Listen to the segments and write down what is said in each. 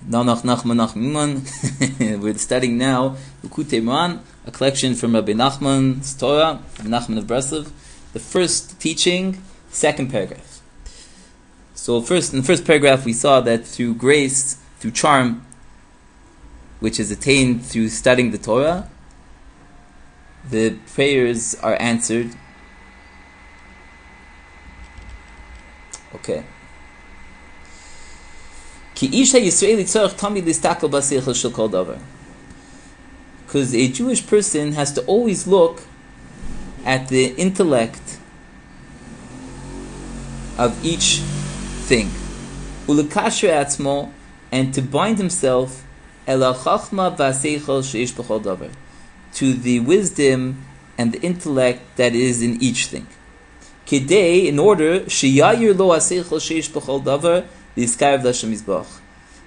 Nanach, Nachman. We're studying now Likutay Moharan, a collection from Rabbi Nachman's Torah, Rabbi Nachman of Breslov. The first teaching, second paragraph. So in the first paragraph we saw that through grace, through charm, which is attained through studying the Torah, the prayers are answered. Okay. Because a Jewish person has to always look at the intellect of each thing, and to bind himself to the wisdom and the intellect that is in each thing. In order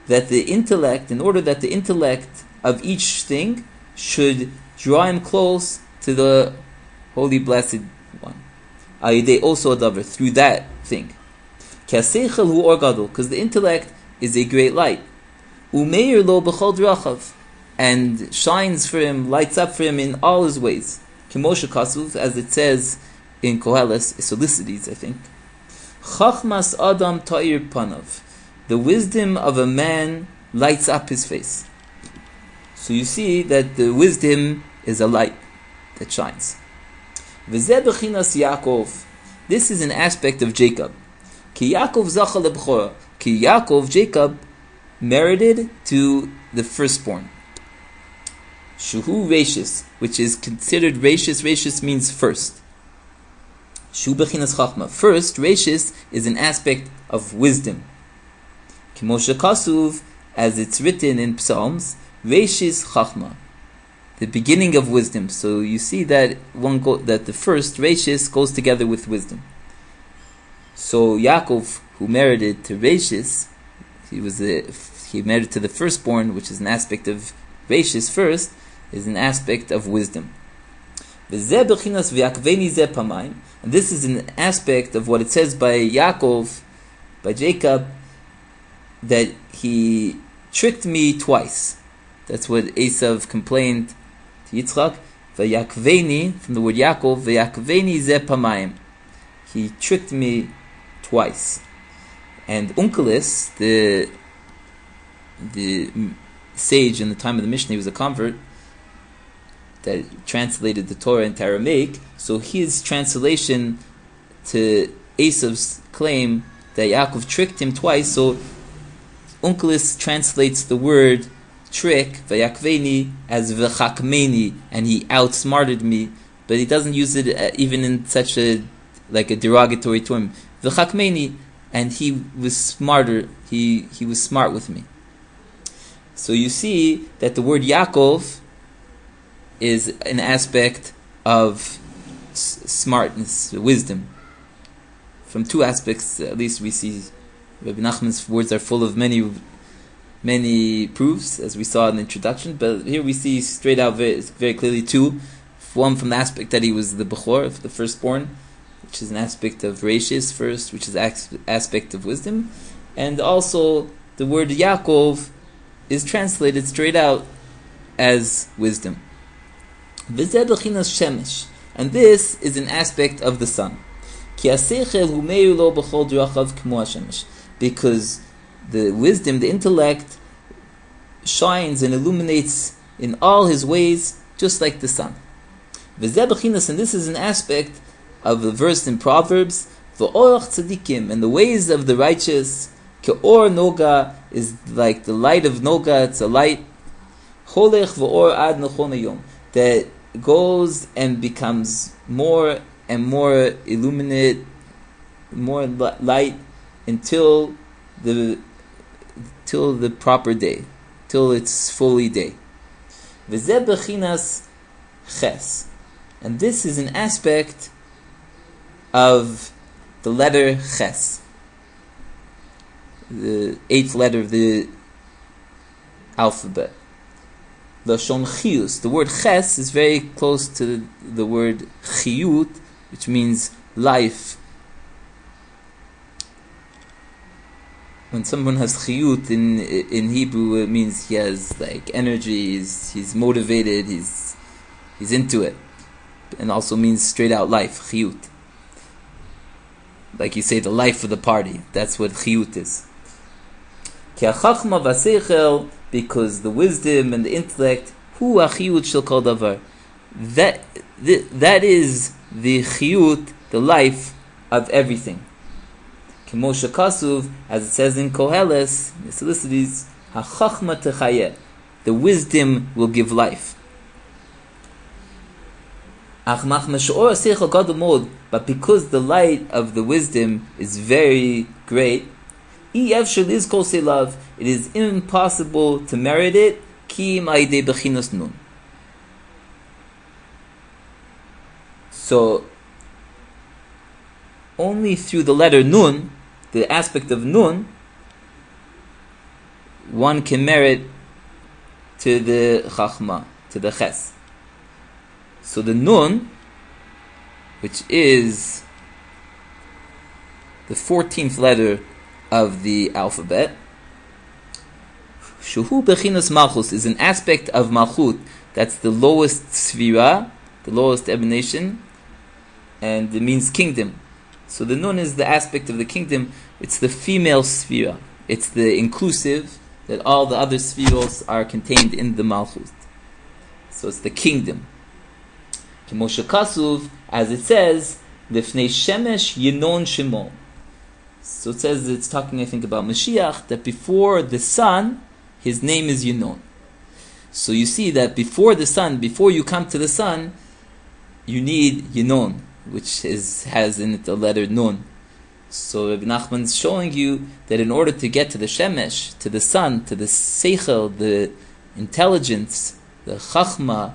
that the intellect, in order that the intellect of each thing should draw him close to the Holy Blessed One. Also through that thing. Because the intellect is a great light. And shines for him, lights up for him in all his ways. As it says in Koheles, Solicities, I think. Chachmas Adam Ta'ir Panav. The wisdom of a man lights up his face. So you see that the wisdom is a light that shines. V'zeh b'chinas Yaakov. This is an aspect of Jacob. Ki Yaakov zacha lebchora. Ki Yaakov, Jacob, merited to the firstborn. Shuhu Reishis, which is considered Reishis. Reishis means first. Shu b'chinas chachma. First, Reishis is an aspect of wisdom. Kimoshe Kasuv, as it's written in Psalms, Reishis chachma, the beginning of wisdom. So you see that that the first Reishis goes together with wisdom. So Yaakov, who merited to Reishis, he merited to the firstborn, which is an aspect of Reishis first, is an aspect of wisdom. And this is an aspect of what it says by Yaakov, by Jacob, that he tricked me twice. That's what Esav complained to Yitzchak. Vayakveni, from the word Yaakov, Vayakveni ze pamayim. He tricked me twice. And Unkelis, the sage in the time of the Mishnah, he was a convert that translated the Torah into Aramaic. So his translation to Esav's claim that Yaakov tricked him twice, so Unkelis translates the word trick, vayakveni, as v'chakmeni, and he outsmarted me, but he doesn't use it even in such a derogatory term. V'chakmeni, and he was smarter, he was smart with me. So you see that the word Yaakov is an aspect of smartness, wisdom. From two aspects, at least we see Rabbi Nachman's words are full of many proofs, as we saw in the introduction, but here we see straight out very clearly two. One from the aspect that he was the Bechor, the firstborn, which is an aspect of Reishis first, which is aspect of wisdom, and also the word Yaakov is translated straight out as wisdom. And this is an aspect of the sun. Because the wisdom, the intellect, shines and illuminates in all his ways, just like the sun. And this is an aspect of the verse in Proverbs, and the ways of the righteous, Ke'or Noga, is like the light of Noga, it's a light, that goes and becomes more and more illuminate, more light, until the proper day, till it's fully day. V'zeh b'chinas ches, and this is an aspect of the letter ches, the 8th letter of the alphabet. Lashon chiyus. The word ches is very close to the word chiyut, which means life. when someone has chiyut in Hebrew, it means he has like energy, he's motivated, he's into it, and also means straight out life, chiyut. Like you say, the life of the party. That's what chiyut is. Ki hachachma v'seichel, because the wisdom and the intellect, hu achiyut shel kol davar. That is the chiyut, the life of everything. K'moshe kasuv, as it says in Koheles, the Solicities, hachachma techayeh, the wisdom will give life. But because the light of the wisdom is very great, it is impossible to merit it. So, only through the letter nun, the aspect of nun, one can merit to the chachma, to the ches. So the nun, which is the 14th letter of the alphabet, shuhu bechinas malchus, is an aspect of malchut. That's the lowest sfira, the lowest emanation, and it means kingdom. So the nun is the aspect of the kingdom. It's the female sfira. It's the inclusive, that all the other spheros are contained in the malchut. So it's the kingdom. Moshe Kasuv, as it says, Lifnei Shemesh Yinon Shimon. So it says, it's talking, I think, about Mashiach, that before the sun, his name is Yinon. So you see that before the sun, before you come to the sun, you need Yinon, which has in it the letter Nun. So Rabbi Nachman is showing you that in order to get to the Shemesh, to the sun, to the Seichel, the intelligence, the Chachma,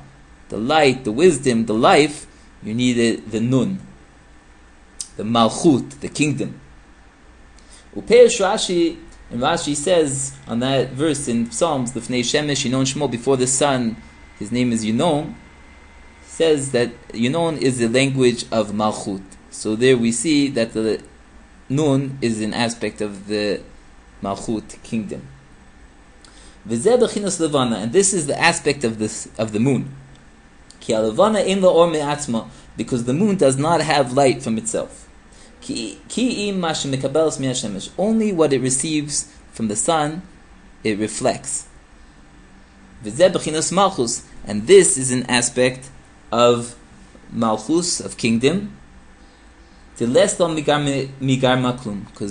the light, the wisdom, the life, you need the nun, the malchut, the kingdom. Upeish Rashi, and Rashi says on that verse in Psalms, Lifnei Shemesh Yinon Shmo, before the sun, his name is Yinon, says that Yinon is the language of malchut. So there we see that the nun is an aspect of the malchut, kingdom. V'zeh bechinas levana, and this is the aspect of the moon. Because the moon does not have light from itself. Only what it receives from the sun, it reflects. And this is an aspect of malchus, of kingdom. Because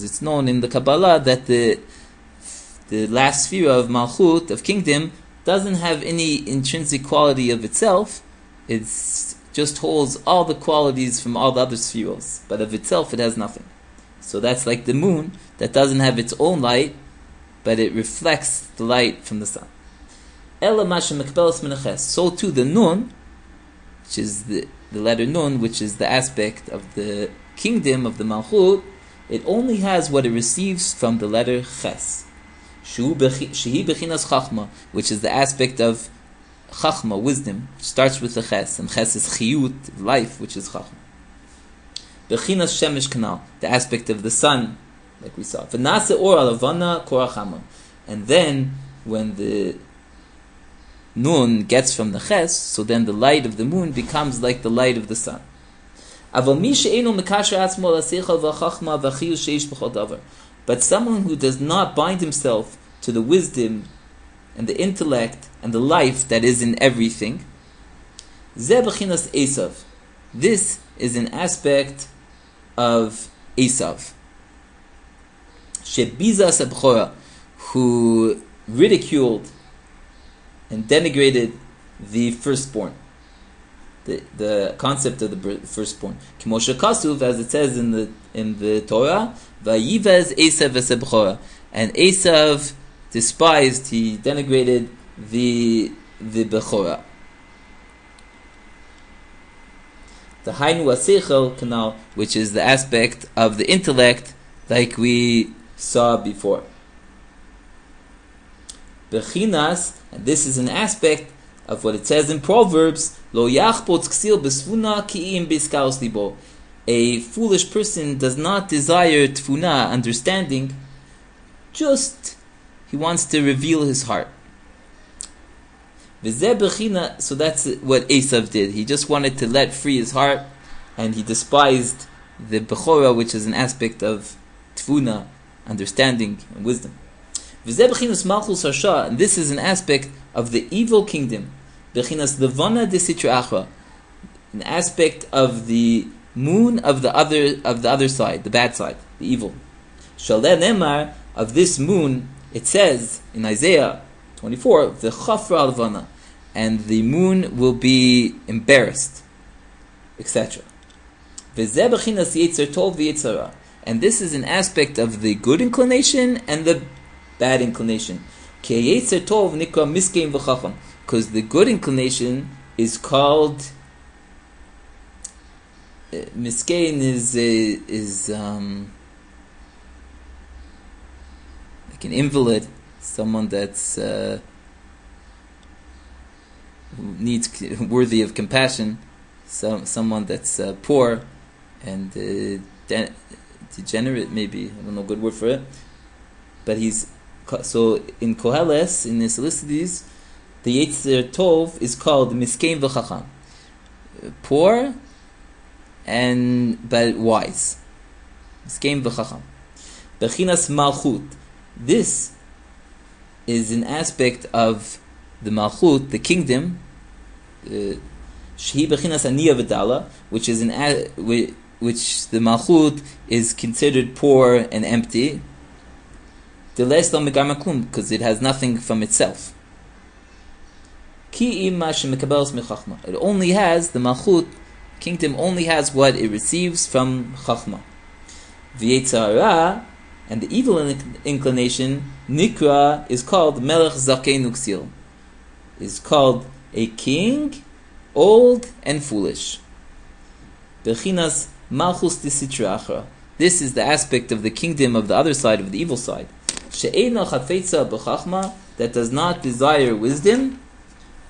it's known in the Kabbalah that the last sphere of malchut, of kingdom, doesn't have any intrinsic quality of itself. It just holds all the qualities from all the other spheres, but of itself it has nothing. So that's like the moon that doesn't have its own light, but it reflects the light from the sun. So too the nun, which is the letter nun, which is the aspect of the kingdom of the malchut, it only has what it receives from the letter ches, which is the aspect of Chachma, wisdom, starts with the ches, and ches is chiyut, life, which is chachma. Bechinas shemesh kanal, the aspect of the sun, like we saw. V'nase or alavana korachama, and then when the nun gets from the ches, so then the light of the moon becomes like the light of the sun. But someone who does not bind himself to the wisdom and the intellect and the life that is in everything, Zeh bechinas Esav. This is an aspect of Esav, Shebizas abchora, who ridiculed and denigrated the firstborn, the concept of the firstborn. K'moshe Kasuv, as it says in the Torah, Vayivaz Esav v'sebchora, and Esav despised, he denigrated the Bechora. The Hainu Aseichel canal, which is the aspect of the intellect, like we saw before. Bechinas, and this is an aspect of what it says in Proverbs, Lo yachpot ksil besfuna ki'im biskaos libo. A foolish person does not desire tfuna, understanding, Just, he wants to reveal his heart. So that's what Esav did. He just wanted to let free his heart, and he despised the Bechora, which is an aspect of Tvuna, understanding and wisdom. And this is an aspect of the evil kingdom. An aspect of the moon of the other side, the bad side, the evil. Of this moon, it says in Isaiah 24, the Chafra Alvana, and the moon will be embarrassed, etc. And this is an aspect of the good inclination and the bad inclination. Because the good inclination is called Miskein is like an invalid, someone that's needs worthy of compassion, someone that's poor and degenerate, maybe, I don't know a good word for it, but he's so in Koheles, in the Solicities, the Yetzer Tov is called Miskein v'Chacham, poor but wise. Miskein v'Chacham. Bechinas Malchut. This is an aspect of the Malchut, the kingdom, Shehi Bechinas Aniyah v'Dala, which is which the Malchut is considered poor and empty, because it has nothing from itself. It only has, the Malchut kingdom only has what it receives from Chachma. V'yetzara, and the evil inclination, Nikra, is called Melech Zakein Uksil, is called a king, old and foolish. Bechinas Malchus Disitra Achra. This is the aspect of the kingdom of the other side, of the evil side. She'eina chafetza b'chachma, that does not desire wisdom,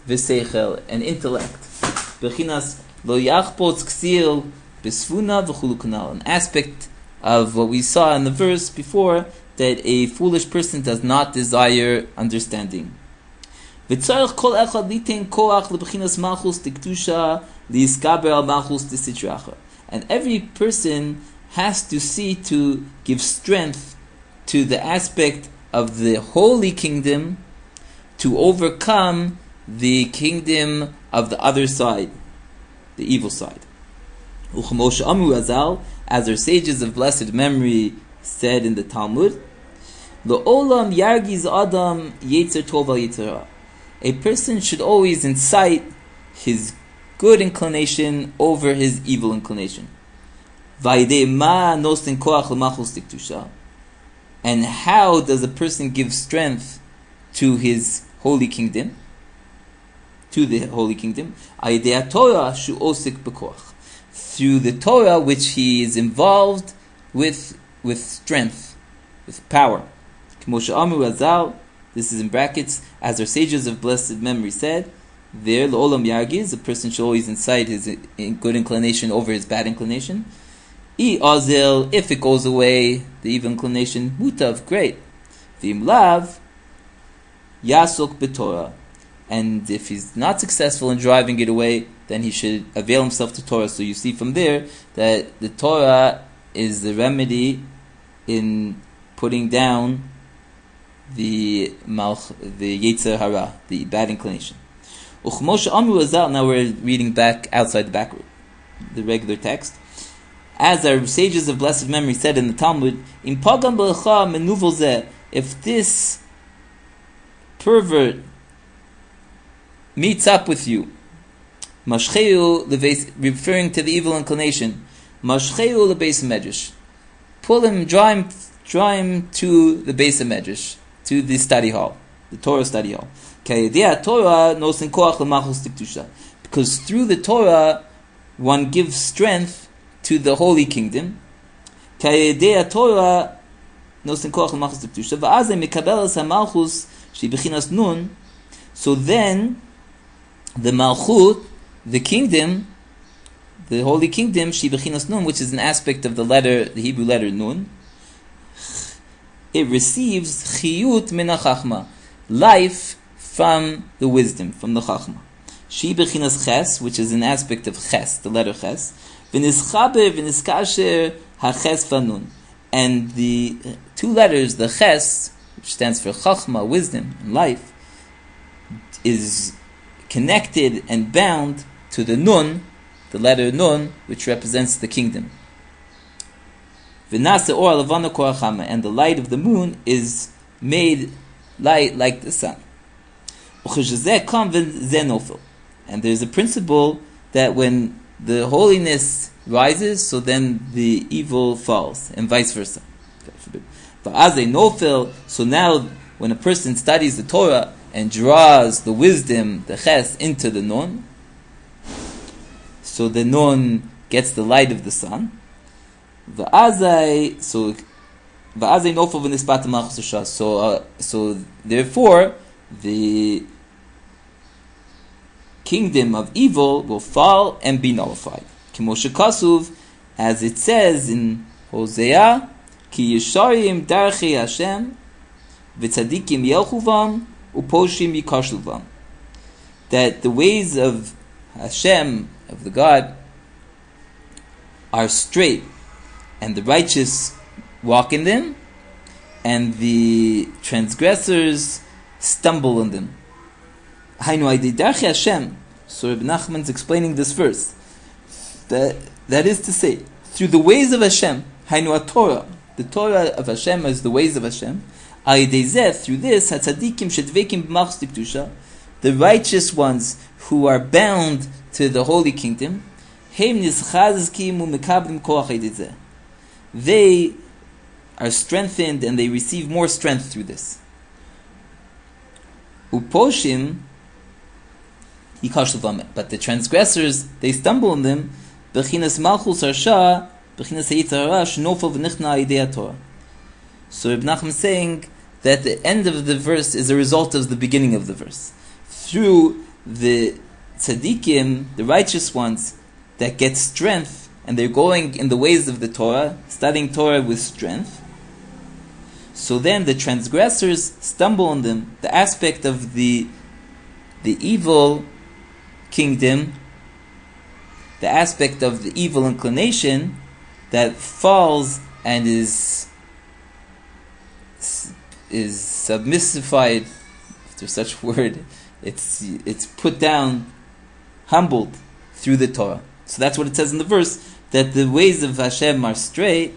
v'seichel, and intellect. Bechinas lo yachpotz ksil b'sfuna v'chulu kanal, an aspect of what we saw in the verse before, that a foolish person does not desire understanding. V'tzarech kol echad litein koach lebechinas malchus diktusha liiskaber al malchus disitra achra. And every person has to see to give strength to the aspect of the holy kingdom to overcome the kingdom of the other side, the evil side. Uchmoshe Amru Azal, as our sages of blessed memory said in the Talmud, L'olam yargiz adam yetzer tov al yetzera. A person should always incite his good inclination over his evil inclination. And how does a person give strength to his holy kingdom? To the holy kingdom? Through the Torah, which he is involved with strength, with power. This is in brackets, as our sages of blessed memory said, there, l'olam yargiz, a person should always incite his good inclination over his bad inclination. If it goes away, the evil inclination, mutav, great. V'im lav, yasok b'Torah. And if he's not successful in driving it away, then he should avail himself to Torah. So you see from there that the Torah is the remedy in putting down the Yetzer Hara, the bad inclination. Now we're reading back outside the regular text. As our sages of blessed memory said in the Talmud, if this pervert meets up with you, referring to the evil inclination, pull him, draw him to the base of Medrash, to the study hall, the Torah study hall. Because through the Torah, one gives strength to the holy kingdom. So then, the Malchut, the kingdom, the holy kingdom, which is an aspect of the Hebrew letter Nun, it receives chiyut min hachachma, life from the wisdom, from the chachma. She bechinas ches, which is an aspect of ches, the letter ches. V'nischaber v'niskasher haches vanun. And the two letters, the ches, which stands for chachma, wisdom, and life, is connected and bound to the nun, the letter nun, which represents the kingdom. V'nase or lavana korachama, and the light of the moon is made light like the sun. And there's a principle that when the holiness rises, so then the evil falls, and vice versa. So now, when a person studies the Torah and draws the wisdom, the ches, into the nun, so the nun gets the light of the sun. So therefore, the kingdom of evil will fall and be nullified. As it says in Hosea, Ki yesharim darchei Hashem v'tzadikim yelchuvam uposhim yikashluvam. That the ways of Hashem, of the God, are straight, and the righteous walk in them, and the transgressors stumble in them. Hainu adei darchei Hashem. So Rabbi Nachman is explaining this verse. That is to say, through the ways of Hashem, Hainu Torah, the Torah of Hashem is the ways of Hashem. Through this, hatzadikim shedvekim b'malchus kedusha, the righteous ones who are bound to the holy kingdom, they are strengthened and they receive more strength through this. Uposhim, but the transgressors, they stumble in them. Bechinas malchus harsha, bechinas hayitzer hara, shnofel v'nichna idei Torah. So Rabbi Nachman is saying that the end of the verse is a result of the beginning of the verse. Through the tzaddikim, the righteous ones, that get strength, and they're going in the ways of the Torah, studying Torah with strength. So then the transgressors stumble on them. The aspect of the evil kingdom, the aspect of the evil inclination that falls and is submissified, if there's such a word, it's put down, humbled through the Torah. So that's what it says in the verse, that the ways of Hashem are straight,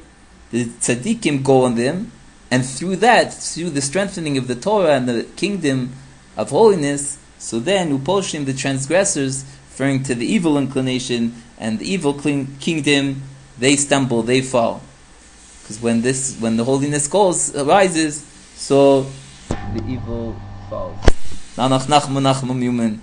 the tzaddikim go on them, and through that, through the strengthening of the Torah and the kingdom of holiness, so then uposhim, the transgressors, referring to the evil inclination and the evil kingdom, they stumble, they fall. Because when the holiness arises, so the evil falls. Nanach Nachman human.